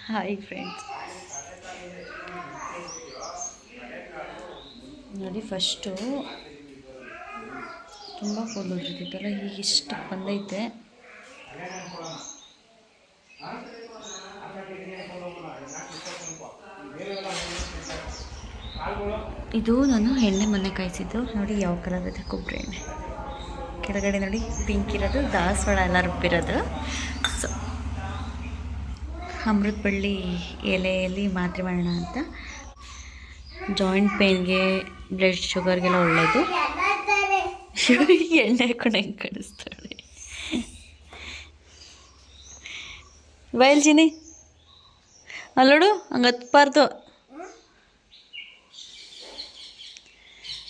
Hi friends, ನೋಡಿ first ತುಂಬ ಕೂದಲು ಉದ್ರಿತಿತ್ತಲ್ಲ, ಈಗ ಇಷ್ಟು ಬಂದೈತೆ. ಇದು ನಾನು ಎಣ್ಣೆ ಮೊನ್ನೆ ಕಾಯಿಸಿದ್ದು. ನೋಡಿ ಯಾವ ಕಲರ್ ಇದೆ ಕೊಬ್ಬರಿ ಎಣ್ಣೆ. ಕೆಳಗಡೆ ನೋಡಿ ಪಿಂಕ್ ಇರೋದು ದಾಸವಾಳ ಎಲ್ಲ ರುಬ್ಬಿರೋದು. ಸೊ ಅಮೃತ ಬಳ್ಳಿ ಎಲೆಯಲ್ಲಿ ಮಾತ್ರೆ ಮಾಡೋಣ ಅಂತ. ಜಾಯಿಂಟ್ ಪೇನ್ಗೆ, ಬ್ಲಡ್ ಶುಗರ್ಗೆಲ್ಲ ಒಳ್ಳೆಯದು. ಎಣ್ಣೆ ಹಾಕೊಂಡು ಹೆಂಗೆ ಕಾಣಿಸ್ತಾಳೆ ಬಯಲ್ಜಿನಿ, ಅಲ್ಲೋಡು ಹಂಗೆ ಹತ್ಬಾರ್ದು.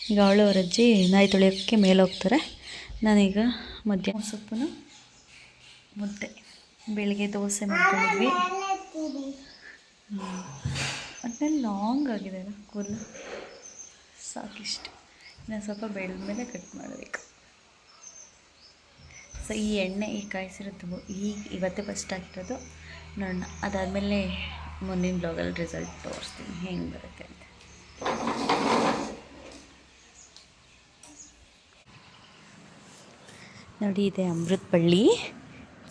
ಈಗ ಅವಳು ಅವ್ರ ಅಜ್ಜಿ ನಾಯಿ ತೊಳೆಯೋಕ್ಕೆ ಮೇಲೆ ಹೋಗ್ತಾರೆ. ನಾನೀಗ ಮಧ್ಯಾಹ್ನ ಸೊಪ್ಪು ಮುದ್ದೆ, ಬೆಳಿಗ್ಗೆ ದೋಸೆ ಮಾಡ್ಕೊಂಡಿದ್ವಿ. ಅದನ್ನೆಲ್ಲ ಲಾಂಗ್ ಆಗಿದೆ ಅಲ್ಲ ಕೂದಲು, ಸಾಕಿಷ್ಟು. ನಾನು ಸ್ವಲ್ಪ ಬೆಳೆದ ಮೇಲೆ ಕಟ್ ಮಾಡಬೇಕು. ಸೊ ಈ ಎಣ್ಣೆ ಈಗ ಕಾಯಿಸಿರೋದು ಇವತ್ತೇ ಫಸ್ಟ್ ಆಗಿರೋದು. ನೋಡೋಣ, ಅದಾದಮೇಲೆ ಮುಂದಿನ ಬ್ಲಾಗಲ್ಲಿ ರಿಸಲ್ಟ್ ತೋರಿಸ್ತೀನಿ ಹೆಂಗೆ ಬರುತ್ತೆ ಅಂತ. ನೋಡಿ, ಇದೆ ಅಮೃತ ಬಳ್ಳಿ.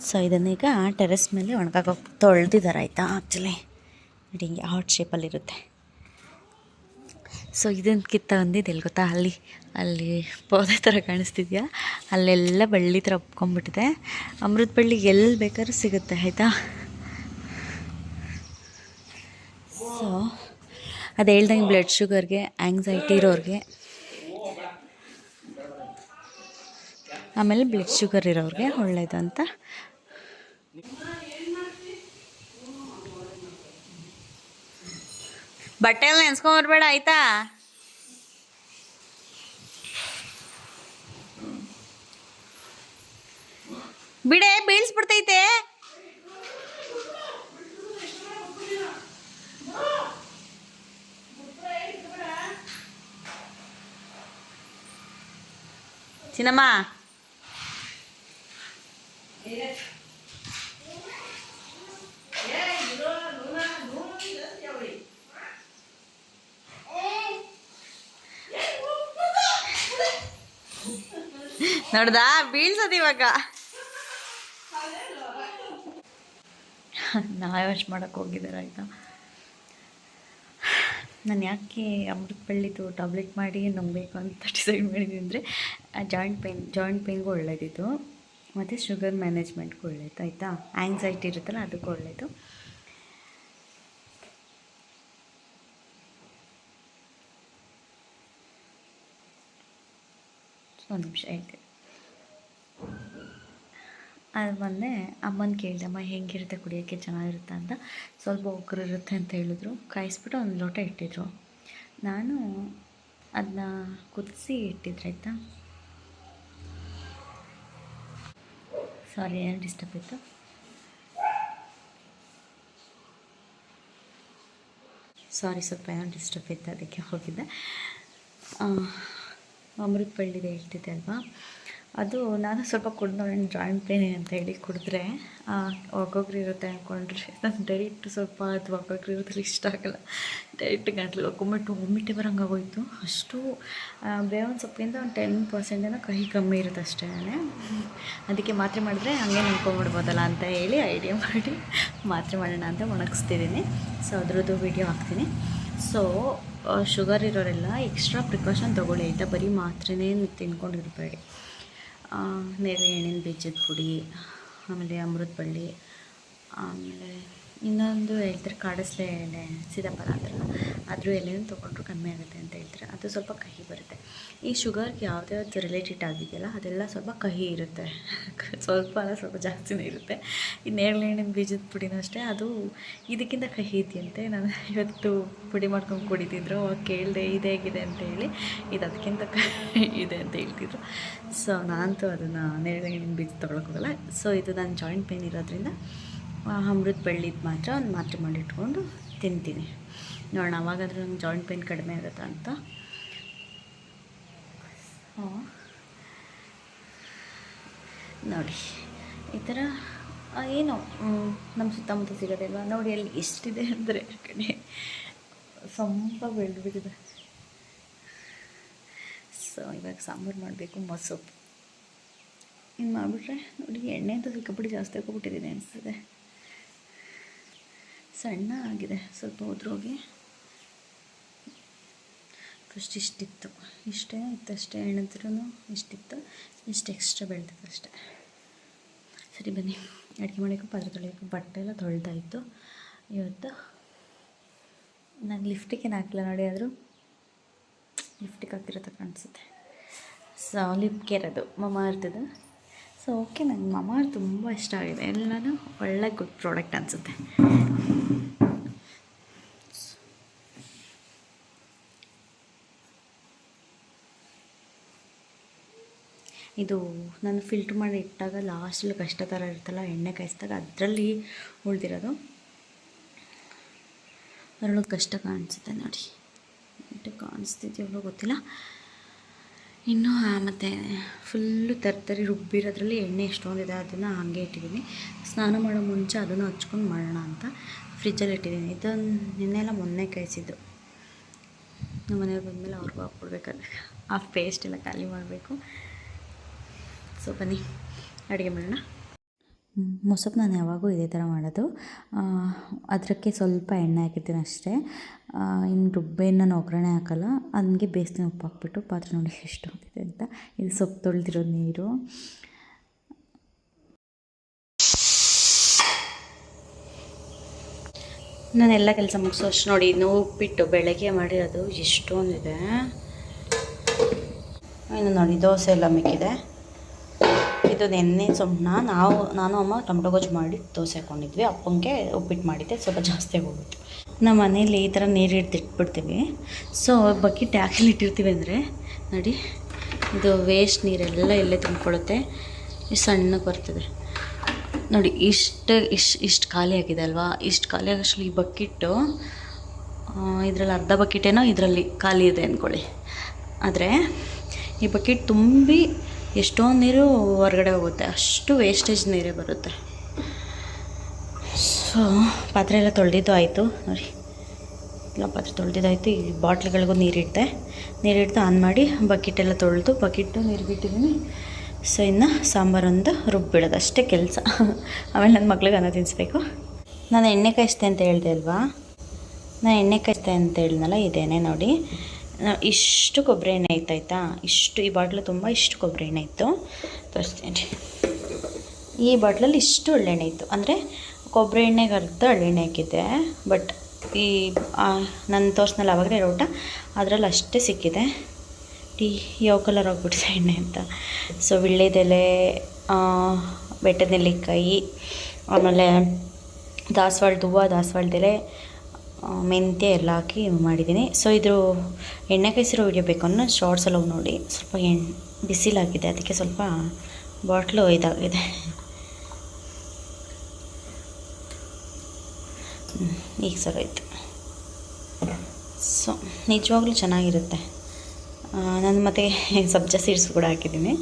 ಸೊ ಇದನ್ನೀಗ ಟೆರೆಸ್ ಮೇಲೆ ಒಣಗಾಕೋಗಿ ತೊಳೆದಿದ್ದಾರೆ, ಆಯಿತಾ. ಆ್ಯಕ್ಚುಲಿ ನೋಡಿ ಹಿಂಗೆ ಹಾರ್ಟ್ ಶೇಪಲ್ಲಿರುತ್ತೆ. ಸೊ ಇದನ್ನು ಕಿತ್ತಂದಿದ್ದು ಎಲ್ಲಿ ಗೊತ್ತಾ, ಅಲ್ಲಿ ಪೌದೆ ಥರ ಕಾಣಿಸ್ತಿದ್ಯಾ, ಅಲ್ಲೆಲ್ಲ ಬಳ್ಳಿ ಥರ ಒಪ್ಕೊಂಡ್ಬಿಟ್ಟಿದೆ. ಅಮೃತ ಬಳ್ಳಿ ಎಲ್ಲಿ ಬೇಕಾದ್ರೂ ಸಿಗುತ್ತೆ, ಆಯಿತಾ. ಸೊ ಅದು ಹೇಳ್ದಂಗೆ ಬ್ಲಡ್ ಶುಗರ್ಗೆ, ಆ್ಯಂಗ್ಸೈಟಿ ಇರೋರಿಗೆ, ಆಮೇಲೆ ಬ್ಲಡ್ ಶುಗರ್ ಇರೋರಿಗೆ ಒಳ್ಳೆಯದು ಅಂತ. ಬಟ್ಟೆ ಎಲ್ಲ ನೆನ್ಸ್ಕೊಂಬರ್ಬೇಡ, ಆಯಿತಾ. ಬಿಡೆ, ಬೀಳ್ಸ್ಬಿಡ್ತೈತೆ. ಚಿನ್ನಮ್ಮ, ನೋಡ್ದಾ ಬೀಳ್ಸೋದು ಇವಾಗ. ನಾಯಿ ವಾಶ್ ಮಾಡೋಕ್ಕೆ ಹೋಗಿದ್ದಾರೆ, ಆಯಿತಾ. ನಾನು ಯಾಕೆ ಅಮೃತ ಬಳ್ಳಿದು ಟ್ಯಾಬ್ಲೆಟ್ ಮಾಡಿ ನುಂಗಬೇಕು ಅಂತ ಡಿಸೈಡ್ ಮಾಡಿದ್ದೀನಿ ಅಂದರೆ, ಜಾಯಿಂಟ್ ಪೇನ್ಗೂ ಒಳ್ಳೆಯದಿದ್ದು, ಮತ್ತು ಶುಗರ್ ಮ್ಯಾನೇಜ್ಮೆಂಟ್ಗೂ ಒಳ್ಳೆಯದು, ಆಯಿತಾ. ಆ್ಯಂಗ್ಸೈಟಿ ಇರುತ್ತಲ್ಲ ಅದಕ್ಕೂ ಒಳ್ಳೆಯದು. ಒಂದು ನಿಮಿಷ ಹೇಳ್ತೀನಿ. ಅದು ಬಂದೆ ಅಮ್ಮನ ಕೇಳಿದೆ, ಅಮ್ಮ ಹೆಂಗಿರುತ್ತೆ ಕುಡಿಯೋಕ್ಕೆ, ಚೆನ್ನಾಗಿರುತ್ತೆ ಅಂತ. ಸ್ವಲ್ಪ ಒಗ್ಗರು ಇರುತ್ತೆ ಅಂತ ಹೇಳಿದ್ರು. ಕಾಯಿಸ್ಬಿಟ್ಟು ಒಂದು ಲೋಟ ಇಟ್ಟಿದ್ರು. ನಾನು ಅದನ್ನ ಕುದಿಸಿ ಇಟ್ಟಿದ್ರೆ, ಆಯಿತಾ. ಸಾರಿ, ಏನು ಡಿಸ್ಟರ್ಬ್ ಇತ್ತು. ಸ್ವಲ್ಪ ಏನೋ ಡಿಸ್ಟರ್ಬ್ ಇತ್ತು, ಅದಕ್ಕೆ ಹೋಗಿದ್ದೆ. ಅಮೃತ ಬಳ್ಳಿದೆ ಹೇಳ್ತಿದ್ದೆ ಅಲ್ವಾ, ಅದು ನಾನು ಸ್ವಲ್ಪ ಕುಡ್ದು ನೋಡಿ, ಜಾಯಿಂಟ್ ಪೇನ್ ಅಂತ ಹೇಳಿ ಕುಡಿದ್ರೆ ಒಗ್ಗೊಗ್ರು ಇರುತ್ತೆ ಅಂದ್ಕೊಂಡ್ರೆ, ನಾನು ಡೈರೆಕ್ಟ್ ಸ್ವಲ್ಪ ಅದು ಒಗ್ಗೊಗ್ರು ಇರೋದ್ರಲ್ಲಿ ಇಷ್ಟ ಆಗಲ್ಲ. ಡೈರೆಕ್ಟ್ ಗಂಟ್ಲಿಗೆ ಹಾಕೊಂಬಿಟ್ಟು ಒಮ್ಮಿಟ್ಟೆ ಬರೋಂಗಾಗೋಯ್ತು. ಅಷ್ಟು ಬೇವಿನ ಸೊಪ್ಪಿಂದ ಒಂದು 10% ಕಹಿ ಕಮ್ಮಿ ಇರುತ್ತೆ ಅಷ್ಟೇ. ಅದಕ್ಕೆ ಮಾತ್ರೆ ಮಾಡಿದ್ರೆ ಹಂಗೆ ನಿಂತ್ಕೊಂಡ್ಬಿಡ್ಬೋದಲ್ಲ ಅಂತ ಹೇಳಿ ಐಡಿಯಾ ಮಾಡಿ ಮಾತ್ರೆ ಮಾಡೋಣ ಅಂತ ಒಣಗಿಸ್ತಿದ್ದೀನಿ. ಸೊ ಅದ್ರದ್ದು ವೀಡಿಯೋ ಹಾಕ್ತೀನಿ. ಸೊ ಶುಗರ್ ಇರೋರೆಲ್ಲ ಎಕ್ಸ್ಟ್ರಾ ಪ್ರಿಕಾಷನ್ ತೊಗೊಳ್ಳಿ, ಆಯಿತಾ. ಬರೀ ಮಾತ್ರೆನೇ ತಿನ್ಕೊಂಡಿರಬೇಡಿ. ನೇರಳೆ ಹಣ್ಣಿನ ಬೀಜದ ಪುಡಿ, ಆಮೇಲೆ ಅಮೃತ ಬಳ್ಳಿ, ಆಮೇಲೆ ಇನ್ನೊಂದು ಹೇಳ್ತಾರೆ ಕಾಡಸ್ಲೆ ಎಲೆ, ಸೀತಾಫಲ ಅಂತಾರಲ್ಲ, ಅದ್ರ ಎಲೆನೂ ತೊಗೊಂಡ್ರು ಕಮ್ಮಿ ಆಗುತ್ತೆ ಅಂತ ಹೇಳ್ತಾರೆ. ಅದು ಸ್ವಲ್ಪ ಕಹಿ ಬರುತ್ತೆ. ಈ ಶುಗರ್ಗೆ ಯಾವುದ್ಯಾವ್ದು ರಿಲೇಟೆಡ್ ಆಗಿದೆಯಲ್ಲ ಅದೆಲ್ಲ ಸ್ವಲ್ಪ ಕಹಿ ಇರುತ್ತೆ, ಸ್ವಲ್ಪ ಅಲ್ಲ ಸ್ವಲ್ಪ ಜಾಸ್ತಿನೇ ಇರುತ್ತೆ. ಈ ನೇರಳೆ ಹಣ್ಣಿನ ಬೀಜದ ಪುಡಿನೂ ಅಷ್ಟೇ, ಅದು ಇದಕ್ಕಿಂತ ಕಹಿ ಇದೆಯಂತೆ. ನಾನು ಇವತ್ತು ಪುಡಿ ಮಾಡ್ಕೊಂಡು ಕುಡಿತಿದ್ರು, ಕೇಳಿದೆ ಇದು ಹೇಗಿದೆ ಅಂತ ಹೇಳಿ. ಇದು ಅದಕ್ಕಿಂತ ಕಹಿ ಇದೆ ಅಂತ ಹೇಳ್ತಿದ್ರು. ಸೊ ನಾನಂತೂ ಅದನ್ನು ನೇರಳೆ ಹಣ್ಣಿನ ಬೀಜ ತೊಗೊಳಕ್ಕೋಗಲ್ಲ. ಸೊ ಇದು ನಾನು ಜಾಯಿಂಟ್ ಪೇನ್ ಇರೋದ್ರಿಂದ ಅಮೃತ ಬಳ್ಳಿದು ಮಾತ್ರ ಒಂದು ಮಾತ್ರೆ ಮಾಡಿಟ್ಕೊಂಡು ತಿಂತೀನಿ. ನೋಡೋಣ ಅವಾಗಾದರೂ ನಂಗೆ ಜಾಯಿಂಟ್ ಪೇನ್ ಕಡಿಮೆ ಆಗುತ್ತಾ ಅಂತ. ನೋಡಿ ಈ ಥರ ಏನು ನಮ್ಮ ಸುತ್ತಮುತ್ತ ಸಿಗೋದಿಲ್ವ ನೋಡಿ, ಅಲ್ಲಿ ಎಷ್ಟಿದೆ ಅಂದರೆ ಆ ಕಡೆ ಸ್ವಲ್ಪ ಬೆಳೆದ್ಬಿಟ್ಟಿದೆ. ಸೊ ಇವಾಗ ಸಾಂಬಾರು ಮಾಡಬೇಕು, ಮೊಸೊಪ್ಪು ಇನ್ನು ಮಾಡಿಬಿಟ್ರೆ ನೋಡಿ. ಎಣ್ಣೆ ಅಂತ ಸಿಕ್ಕಾಪಟ್ಟೆ ಜಾಸ್ತಿ ಹಾಕೊಬಿಟ್ಟಿದ್ದೀನಿ ಅನಿಸ್ತದೆ. ಸಣ್ಣ ಆಗಿದೆ ಸ್ವಲ್ಪ ಉದ್ರೋಗಿ. ಫಸ್ಟ್ ಇಷ್ಟಿತ್ತು, ಇಷ್ಟೇ ಇತ್ತಷ್ಟೇ, ಎಣ್ಣೆದ್ರೂ ಇಷ್ಟಿತ್ತು, ಇಷ್ಟು ಎಕ್ಸ್ಟ್ರಾ ಬೆಳೆದಿತ್ತು ಅಷ್ಟೇ. ಸರಿ ಬನ್ನಿ ಅಡುಗೆ ಮಾಡೋಕ್ಕೂ ಪಾತ್ರೆ ತೊಳೆಯೋಕ್ಕೂ ಬಟ್ಟೆ ಎಲ್ಲ ತೊಳೆದಾಯಿತು. ಇವತ್ತು ನಾನು ಲಿಫ್ಟಿಗೇನು ಹಾಕಿಲ್ಲ ನೋಡಿ, ಆದರೂ ಲಿಫ್ಟಿಗೆ ಹಾಕಿರೋದು ಕಾಣಿಸುತ್ತೆ. ಸೊ ಲಿಪ್ ಕೇರ್ ಅದು ಮಮಾಅರ್ಥದು. ಸೊ ಓಕೆ, ನಂಗೆ ಮಮಾಅರ್ತ್ ತುಂಬ ಇಷ್ಟ ಆಗಿದೆ. ಎಲ್ಲನೂ ಒಳ್ಳೆ ಗುಡ್ ಪ್ರಾಡಕ್ಟ್ ಅನಿಸುತ್ತೆ. ಇದು ನಾನು ಫಿಲ್ಟ್ರ್ ಮಾಡಿ ಇಟ್ಟಾಗ ಲಾಸ್ಟಲ್ಲಿ ಕಷ್ಟ ಥರ ಇರುತ್ತಲ್ಲ, ಎಣ್ಣೆ ಕಾಯಿಸಿದಾಗ ಅದರಲ್ಲಿ ಉಳಿದಿರೋದು. ಅದರೊಳಗೆ ಕಷ್ಟ ಕಾಣಿಸುತ್ತೆ ನೋಡಿ, ಕಾಣಿಸ್ತಿದೆಯೋ ಗೊತ್ತಿಲ್ಲ. ಇನ್ನು ಮತ್ತು ಫುಲ್ಲು ತರ್ತರಿ ರುಬ್ಬಿರೋದ್ರಲ್ಲಿ ಎಣ್ಣೆ ಎಷ್ಟೊಂದಿದೆ, ಅದನ್ನು ಹಾಗೆ ಇಟ್ಟಿದ್ದೀನಿ. ಸ್ನಾನ ಮಾಡೋ ಮುಂಚೆ ಅದನ್ನು ಹಚ್ಕೊಂಡು ಮಾಡೋಣ ಅಂತ ಫ್ರಿಜ್ಜಲ್ಲಿ ಇಟ್ಟಿದ್ದೀನಿ. ಇದನ್ನು ನಿನ್ನೆಲ್ಲ ಮೊನ್ನೆ ಕಾಯಿಸಿದ್ದು. ನಮ್ಮ ಮನೆಯವ್ರು ಬಂದಮೇಲೆ ಅವ್ರಿಗೂ ಹಾಕ್ಕೊಡ್ಬೇಕಾದ್ರೆ ಆ ಪೇಸ್ಟ್ ಎಲ್ಲ ಖಾಲಿ ಮಾಡಬೇಕು. ಸೊ ಬನ್ನಿ ಅಡುಗೆ ಮಾಡೋಣ. ಮೊಸಪ್ಪು ನಾನು ಯಾವಾಗೂ ಇದೇ ಥರ ಮಾಡೋದು. ಅದಕ್ಕೆ ಸ್ವಲ್ಪ ಎಣ್ಣೆ ಹಾಕಿರ್ತೀನಿ ಅಷ್ಟೇ. ಇನ್ನು ರುಬ್ಬೆಯನ್ನು ನಾನು ಒಗ್ಗರಣೆ ಹಾಕೋಲ್ಲ, ಹಂಗೆ ಬೇಯಿಸ್ತೀನಿ. ಉಪ್ಪು ಹಾಕ್ಬಿಟ್ಟು. ಪಾತ್ರೆ ನೋಡಿ ಎಷ್ಟು ಹೋಗಿದೆ ಅಂತ. ಇದು ಸೊಪ್ಪು ತೊಳೆದಿರೋ ನೀರು. ನಾನೆಲ್ಲ ಕೆಲಸ ಮುಗಿಸೋ ಅಷ್ಟು ನೋಡಿ, ಇನ್ನು ಉಪ್ಪಿಟ್ಟು ಬೆಳಗ್ಗೆ ಮಾಡಿರೋದು ಎಷ್ಟೊಂದಿದೆ. ಇನ್ನು ನೋಡಿ ದೋಸೆ ಎಲ್ಲ ಮಿಕ್ಕಿದೆ. ಇದು ನೆನ್ನೆ ಸುಮ್ಮನೆ ನಾನು ಅಮ್ಮ ಟೊಮಟೊ ಗೊಜ್ಜು ಮಾಡಿ ದೋಸೆ ಹಾಕ್ಕೊಂಡಿದ್ವಿ. ಅಪ್ಪಂಗೆ ಉಪ್ಪಿಟ್ಟು ಮಾಡಿದ್ದೆ, ಸ್ವಲ್ಪ ಜಾಸ್ತಿ ಆಗೋಗುತ್ತೆ. ನಮ್ಮ ಮನೇಲಿ ಈ ಥರ ನೀರು ಇಟ್ಬಿಡ್ತೀವಿ. ಸೊ ಬಕೆಟ್ ಯಾಕೆಲ್ಲ ಇಟ್ಟಿರ್ತೀವಿ ಅಂದರೆ ನೋಡಿ, ಇದು ವೇಸ್ಟ್ ನೀರೆಲ್ಲ ಎಲ್ಲೇ ತುಂಬಿಕೊಳ್ಳುತ್ತೆ. ಇಷ್ಟು ಸಣ್ಣಗೆ ಬರ್ತದೆ ನೋಡಿ. ಇಷ್ಟು ಖಾಲಿ ಆಗಿದೆ ಅಲ್ವಾ. ಇಷ್ಟು ಖಾಲಿ ಆಗೋಷ್ಟು ಈ ಬಕೆಟ್ಟು, ಇದರಲ್ಲಿ ಅರ್ಧ ಬಕೆಟೇನೋ ಇದರಲ್ಲಿ ಖಾಲಿ ಇದೆ ಅಂದ್ಕೊಳ್ಳಿ. ಆದರೆ ಈ ಬಕೆಟ್ ತುಂಬಿ ಎಷ್ಟೊಂದು ನೀರು ಹೊರಗಡೆ ಹೋಗುತ್ತೆ, ಅಷ್ಟು ವೇಸ್ಟೇಜ್ ನೀರೇ ಬರುತ್ತೆ. ಸೊ ಪಾತ್ರೆ ಎಲ್ಲ ತೊಳೆದಿದ್ದು ಆಯಿತು ನೋಡಿ. ಎಲ್ಲ ಪಾತ್ರೆ ತೊಳೆದಿದ್ದಾಯಿತು. ಈ ಬಾಟ್ಲಿಗಳಿಗೂ ನೀರಿಡ್ದು ಆನ್ ಮಾಡಿ ಬಕೆಟೆಲ್ಲ ತೊಳೆದು ಬಕೆಟು ನೀರು ಬಿಟ್ಟಿದ್ದೀನಿ. ಸೊ ಇನ್ನು ಸಾಂಬಾರೊಂದು ರುಬ್ಬಿಡೋದು ಅಷ್ಟೇ ಕೆಲಸ. ಆಮೇಲೆ ನನ್ನ ಮಕ್ಳಿಗೆ ಅನ್ನ ತಿನ್ನಿಸ್ಬೇಕು. ನಾನು ಎಣ್ಣೆ ಕಾಯಿಸ್ತೆ ಅಂತ ಹೇಳಿದೆ ಅಲ್ವಾ, ನಾನು ಎಣ್ಣೆ ಕಾಯಿಸ್ತೆ ಅಂತ ಹೇಳಿದ್ನಲ್ಲ, ಇದೇನೆ ನೋಡಿ. ಇಷ್ಟು ಕೊಬ್ಬರಿ ಎಣ್ಣೆ ಇತ್ತಾಯ್ತಾ, ಇಷ್ಟು ಈ ಬಾಟ್ಲು ತುಂಬ ಇಷ್ಟು ಕೊಬ್ಬರಿ ಎಣ್ಣೆ ಇತ್ತು. ತೋರಿಸ್ತೀನಿ. ಈ ಬಾಟ್ಲಲ್ಲಿ ಇಷ್ಟು ಎಳ್ಳೆಣ್ಣೆ ಇತ್ತು. ಅಂದರೆ ಕೊಬ್ಬರಿ ಎಣ್ಣೆಗೆ ಅರ್ಧ ಎಳ್ಳೆಣ್ಣೆ ಹಾಕಿದ್ದೆ. ಬಟ್ ಈ ನಾನು ತೋರಿಸ್ನಲ್ಲ ಆವಾಗಲೇ ರೋಟ, ಅದರಲ್ಲಿ ಅಷ್ಟೇ ಸಿಕ್ಕಿದೆ. ಯಾವ ಕಲರ್ ಆಗಿಬಿಟ್ಟಿದೆ ಎಣ್ಣೆ ಅಂತ. ಸೊ ವೀಳ್ಯದೆಲೆ, ಬೆಟ್ಟದ ನೆಲ್ಲಿಕಾಯಿ, ಆಮೇಲೆ ದಾಸವಾಳದ ಹೂವು, ದಾಸವಾಳದೆಲೆ, ಮೆಂತ್ಯ ಎಲ್ಲ ಹಾಕಿ ಮಾಡಿದ್ದೀನಿ. ಸೊ ಇದು ಎಣ್ಣೆ ಕಾಯಿಸಿರೋ ವೀಡಿಯೋ ಬೇಕು ಅನ್ನೋ ಶಾರ್ಟ್ಸ್ ಎಲ್ಲ ನೋಡಿ. ಸ್ವಲ್ಪ ಬಿಸಿಲಾಗಿದೆ, ಅದಕ್ಕೆ ಸ್ವಲ್ಪ ಬಾಟ್ಲು ಇದಾಗಿದೆ. ಈಗ ಸರಿ ಆಯಿತು. ಸೊ ನಿಜವಾಗ್ಲೂ ಚೆನ್ನಾಗಿರುತ್ತೆ. ನಾನು ಮತ್ತು ಸಬ್ಜಾ ಸೀಡ್ಸ್ ಕೂಡ ಹಾಕಿದ್ದೀನಿ.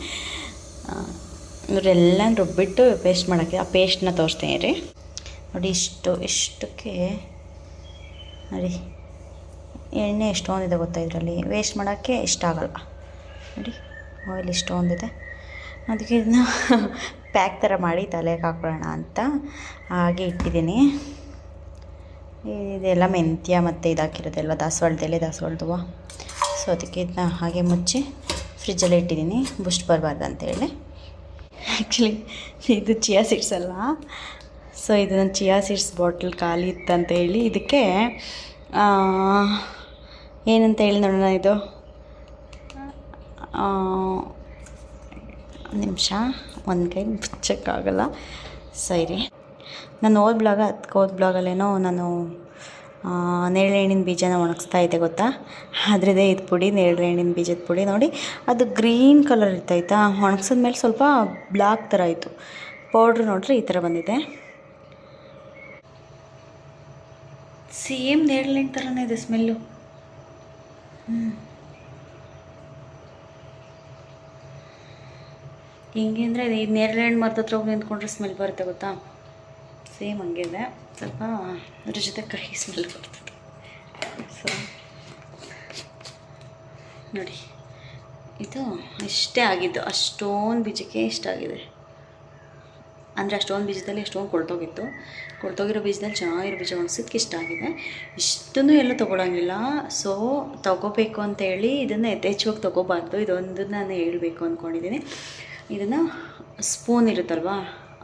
ಇವರೆಲ್ಲ ರುಬ್ಬಿಟ್ಟು ಪೇಸ್ಟ್ ಮಾಡೋಕ್ಕೆ, ಆ ಪೇಸ್ಟನ್ನ ತೋರಿಸ್ತೀನಿ ರೀ. ನೋಡಿ ಇಷ್ಟಕ್ಕೆ ನೋಡಿ ಎಣ್ಣೆ ಎಷ್ಟೊಂದಿದೆ ಗೊತ್ತಾ. ಇದರಲ್ಲಿ ವೇಸ್ಟ್ ಮಾಡೋಕ್ಕೆ ಇಷ್ಟ ಆಗಲ್ಲ ನೋಡಿ. ಆಯಿಲ್ ಇಷ್ಟೊಂದಿದೆ, ಅದಕ್ಕೆ ಇದನ್ನ ಪ್ಯಾಕ್ ಥರ ಮಾಡಿ ತಲೆಗೆ ಹಾಕ್ಕೊಳ್ಳೋಣ ಅಂತ ಹಾಗೆ ಇಟ್ಟಿದ್ದೀನಿ. ಇದೆಲ್ಲ ಮೆಂತ್ಯ ಮತ್ತು ಇದಾಕಿರೋದಲ್ವ, ದಾಸವಾಳದೆಲೆ, ದಾಸವಾಳದ ಹೂವು. ಸೊ ಅದಕ್ಕೆ ಇದನ್ನ ಹಾಗೆ ಮುಚ್ಚಿ ಫ್ರಿಜ್ಜಲ್ಲೇ ಇಟ್ಟಿದ್ದೀನಿ, ಬುಸ್ಟ್ ಬರಬಾರ್ದು ಅಂತೇಳಿ. ಆ್ಯಕ್ಚುಲಿ ಇದು ಚಿಯಾ ಸೀಡ್ಸ್ ಅಲ್ಲ. ಸೊ ಇದು ನನ್ನ ಚಿಯಾ ಸೀಡ್ಸ್ ಬಾಟಲ್ ಖಾಲಿ ಇತ್ತಂತೇಳಿ ಇದಕ್ಕೆ ಏನಂತ ಹೇಳಿ ನೋಡೋಣ. ಇದು ನಿಮಿಷ ಒಂದು ಕೈ ಮುಚ್ಚಕ್ಕಾಗಲ್ಲ. ಸರಿ, ನಾನು ಹೋದ ಬ್ಲಾಗಲ್ಲೇನೋ ನಾನು ನೇರಳೆ ಹಣ್ಣಿನ ಬೀಜನ ಒಣಗಿಸ್ತಾ ಇದ್ದೆ ಗೊತ್ತಾ. ಅದ್ರದ್ದೇ ಇದು ಪುಡಿ, ನೇರಳೆ ಹಣ್ಣಿನ ಬೀಜದ ಪುಡಿ ನೋಡಿ. ಅದು ಗ್ರೀನ್ ಕಲರ್ ಇರ್ತಾಯ್ತಾ, ಒಣಗಿಸಿದ್ಮೇಲೆ ಸ್ವಲ್ಪ ಬ್ಲ್ಯಾಕ್ ಥರ ಆಯಿತು. ಪೌಡ್ರ್ ನೋಡ್ರಿ ಈ ಥರ ಬಂದಿದೆ. ಸೇಮ್ ನೇರಳೆ ಹಣ್ಣು ಥರನೇ ಇದೆ ಸ್ಮೆಲ್ಲು. ಹೆಂಗೆ ಅಂದರೆ ಇದು ನೇರಳೆ ಹಣ್ಣು ಮರದ ಹತ್ರ ಹೋಗಿ ನಿಂತ್ಕೊಂಡ್ರೆ ಸ್ಮೆಲ್ ಬರುತ್ತೆ ಗೊತ್ತಾ. ಸೇಮ್ ಹಂಗೆ ಇದೆ, ಸ್ವಲ್ಪ ಅದ್ರ ಜೊತೆ ಕಹಿ ಸ್ಮೆಲ್ ಬರ್ತದೆ. ಸೊ ನೋಡಿ, ಇದು ಇಷ್ಟೇ ಆಗಿದ್ದು, ಅಷ್ಟೊಂದು ಬೀಜಕ್ಕೆ ಇಷ್ಟಾಗಿದೆ. ಅಂದರೆ ಅಷ್ಟೊಂದು ಬೀಜದಲ್ಲಿ ಎಷ್ಟೊಂದು ಕೊಳ್ತೋಗಿರೋ ಬೀಜದಲ್ಲಿ ಚೆನ್ನಾಗಿರೋ ಬೀಜ ಒಣಗಿಸೋದಕ್ಕೆ ಇಷ್ಟ ಆಗಿದೆ. ಇಷ್ಟನ್ನು ಎಲ್ಲೂ ತೊಗೊಳಂಗಿಲ್ಲ. ಸೊ ತೊಗೋಬೇಕು ಅಂತೇಳಿ ಇದನ್ನು ಯಥೇಚ್ಛವಾಗಿ ತೊಗೋಬಾರ್ದು. ಇದೊಂದನ್ನು ನಾನು ಹೇಳಬೇಕು ಅಂದ್ಕೊಂಡಿದ್ದೀನಿ. ಇದನ್ನು ಸ್ಪೂನ್ ಇರುತ್ತಲ್ವ,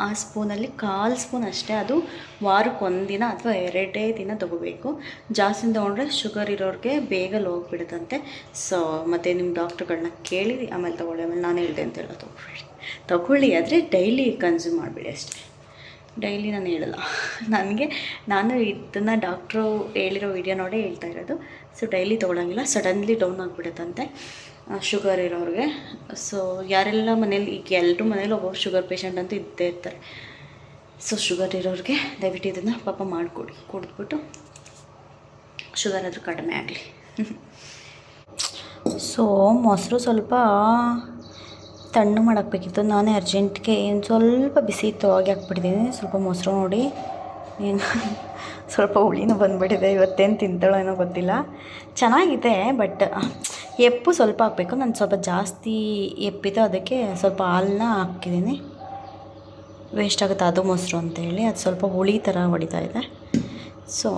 ಆ ಸ್ಪೂನಲ್ಲಿ 1/4 ಸ್ಪೂನ್ ಅಷ್ಟೇ, ಅದು ವಾರಕ್ಕೆ 1 ದಿನ ಅಥವಾ 2 ದಿನ ತೊಗೋಬೇಕು. ಜಾಸ್ತಿ ತೊಗೊಂಡ್ರೆ ಶುಗರ್ ಇರೋರಿಗೆ ಬೇಗ ಹೋಗ್ಬಿಡುತ್ತಂತೆ. ಸೊ ಮತ್ತು ನಿಮ್ಮ ಡಾಕ್ಟ್ರುಗಳನ್ನ ಕೇಳಿ ಆಮೇಲೆ ತೊಗೊಳ್ಳಿ. ಆಮೇಲೆ ನಾನು ಹೇಳಿದೆ ಅಂತ ಹೇಳೋ ತೊಗೊಳ್ಳಿ, ಆದರೆ ಡೈಲಿ ಕನ್ಸ್ಯೂಮ್ ಮಾಡಬೇಡಿ ಅಷ್ಟೇ. ಡೈಲಿ ನಾನು ಹೇಳಲ್ಲ. ನಾನು ಇದನ್ನು ಡಾಕ್ಟ್ರು ಹೇಳಿರೋ ವಿಡಿಯೋ ನೋಡೇ ಹೇಳ್ತಾ ಇರೋದು. ಸೊ ಡೈಲಿ ತೊಗೊಳಂಗಿಲ್ಲ, ಸಡನ್ಲಿ ಡೌನ್ ಆಗಿಬಿಡುತ್ತಂತೆ ಶುಗರ್ ಇರೋರಿಗೆ. ಸೊ ಯಾರೆಲ್ಲ ಮನೇಲಿ, ಈಗ ಎಲ್ಲರೂ ಮನೇಲಿ ಒಬ್ಬೊಬ್ರು ಶುಗರ್ ಪೇಷಂಟ್ ಅಂತೂ ಇದ್ದೇ ಇರ್ತಾರೆ. ಸೊ ಶುಗರ್ ಇರೋರಿಗೆ ದಯವಿಟ್ಟು ಇದನ್ನು ಪಾಪ ಮಾಡಿಕೊಡಿ, ಕುಡಿದ್ಬಿಟ್ಟು ಶುಗರ್ ಆದರೂ ಕಡಿಮೆ ಆಗಲಿ. ಸೊ ಮೊಸರು ಸ್ವಲ್ಪ ತಣ್ಣಗೆ ಮಾಡಾಕಬೇಕಿತ್ತು. ನಾನೇ ಅರ್ಜೆಂಟ್ಗೆ ಏನು ಸ್ವಲ್ಪ ಬಿಸಿ ಇತ್ತು, ಹಾಗೆ ಹಾಕ್ಬಿಟ್ಟಿದ್ದೀನಿ. ಸ್ವಲ್ಪ ಮೊಸರು ನೋಡಿ ಏನು ಸ್ವಲ್ಪ ಹುಳಿನೂ ಬಂದುಬಿಟ್ಟಿದೆ. ಇವತ್ತೇನು ತಿಂತಾಳೋ ಏನೋ ಗೊತ್ತಿಲ್ಲ. ಚೆನ್ನಾಗಿದೆ, ಬಟ್ ಎಪ್ಪು ಸ್ವಲ್ಪ ಹಾಕಬೇಕು. ನಾನು ಸ್ವಲ್ಪ ಜಾಸ್ತಿ ಎಪ್ಪಿತ್ತು, ಅದಕ್ಕೆ ಸ್ವಲ್ಪ ಹಾಲನ್ನ ಹಾಕಿದ್ದೀನಿ. ವೇಸ್ಟ್ ಆಗುತ್ತೆ ಅದು ಮೊಸರು ಅಂತೇಳಿ. ಅದು ಸ್ವಲ್ಪ ಹುಳಿ ಥರ ಹೊಡಿತಾ ಇದೆ. ಸೊ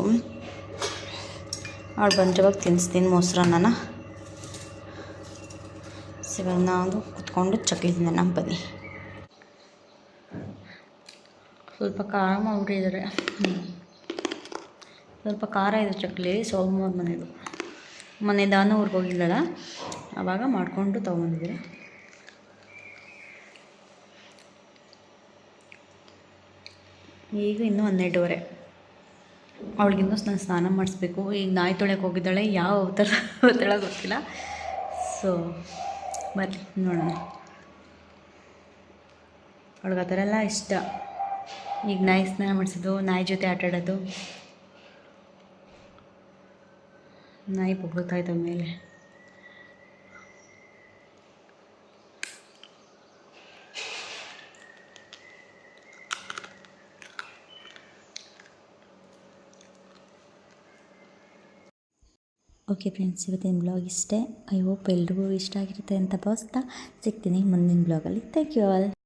ಅವಳು ಬಂದ್ರವಾಗ ತಿನ್ನಿಸ್ತೀನಿ ಮೊಸರನ್ನ. ಇವಾಗ ನಾನು ಕುತ್ಕೊಂಡು ಚಕ್ಲಿದ್ದೀನಿ. ನಮ್ಮ ಬನ್ನಿ. ಸ್ವಲ್ಪ ಖಾರ ಮಾಡಿಬಿಟ್ಟಿದ್ದಾರೆ. ಸ್ವಲ್ಪ ಖಾರ ಇದೆ ಚಕ್ಲಿ. ಸೋಮವಾರ ಮನೆಯದು, ಮೊನ್ನೆ ದಾನ ಊರಿಗೆ ಹೋಗಿಲ್ಲಲ್ಲ, ಆವಾಗ ಮಾಡಿಕೊಂಡು ತೊಗೊಂಡಿದ್ದೀರಿ. ಈಗ ಇನ್ನೂ 12:15. ಅವಳಿಗಿನ್ನೂ ನಾನು ಸ್ನಾನ ಮಾಡಿಸ್ಬೇಕು. ಈಗ ನಾಯಿ ತೊಳೆಯೋಕೆ ಹೋಗಿದ್ದಾಳೆ, ಯಾವ ಅವತಾರ ಗೊತ್ತಿಲ್ಲ. ಸೊ ಬರಲಿ ನೋಡೋಣ. ಅವಳಿಗೆ ಆ ಥರ ಎಲ್ಲ ಇಷ್ಟ. ಈಗ ನಾಯಿ ಸ್ನಾನ ಮಾಡಿಸೋದು, ನಾಯಿ ಜೊತೆ ಆಟಾಡೋದು. ನಾಯಿ ಬೊಗಳ್ತಾಯ್ತು ಮೇಲೆ. ಓಕೆ ಫ್ರೆಂಡ್ಸ್, ಇವತ್ತಿನ ಬ್ಲಾಗ್ ಇಷ್ಟೇ. ಐ ಹೋಪ್ ಎಲ್ರಿಗೂ ಇಷ್ಟ ಆಗಿರುತ್ತೆ ಅಂತ ಭಾವಿಸ್ತಾ ಸಿಗ್ತೀನಿ ಮುಂದಿನ ಬ್ಲಾಗಲ್ಲಿ. Thank you all.